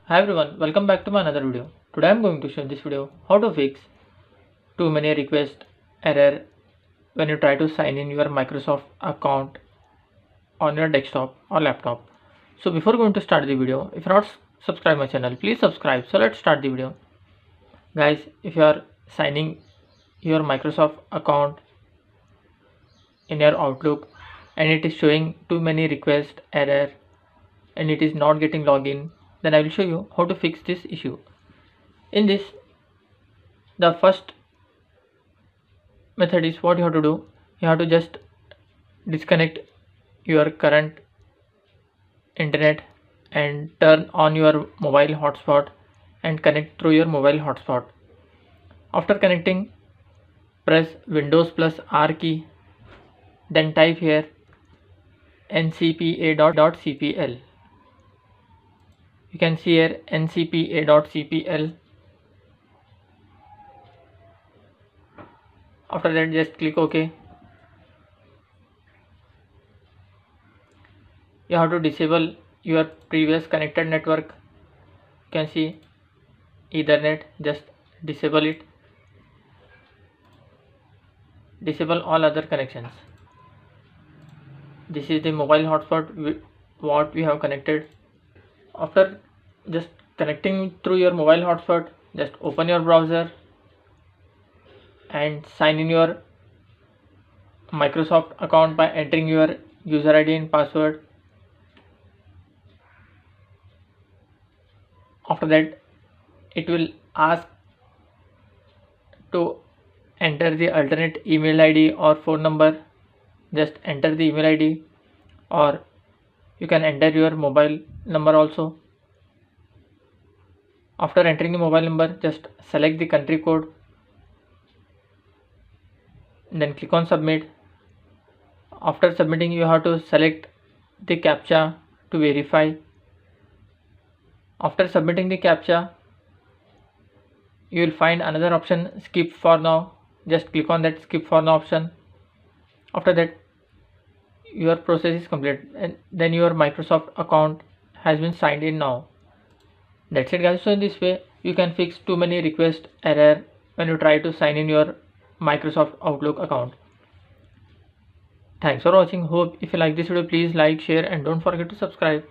Hi everyone, welcome back to my another video. Today I am going to show in this video how to fix too many request error when you try to sign in your Microsoft account on your desktop or laptop. So before going to start the video, if you are not subscribed my channel, please subscribe. So let's start the video. Guys, if you are signing your Microsoft account in your Outlook and it is showing too many request error and it is not getting login, then I will show you how to fix this issue. In this, the first method is what you have to do. You have to just disconnect your current internet and turn on your mobile hotspot and connect through your mobile hotspot. After connecting, press Windows plus R key, then type here ncpa.cpl. You can see here ncpa.cpl. After that, just click OK. You have to disable your previous connected network. You can see Ethernet, just disable it. Disable all other connections. This is the mobile hotspot what we have connected. After just connecting through your mobile hotspot, just open your browser and sign in your Microsoft account by entering your user ID and password. After that, it will ask to enter the alternate email ID or phone number. Just enter the email ID, or you can enter your mobile number also. After entering the mobile number, just select the country code, then click on submit. After submitting, you have to select the captcha to verify. After submitting the captcha, you will find another option, skip for now. Just click on that skip for now option. After that, your process is complete and then your Microsoft account has been signed in now. That's it guys. So in this way you can fix too many request error when you try to sign in your Microsoft Outlook account. Thanks for watching. Hope if you like this video, please like, share and don't forget to subscribe.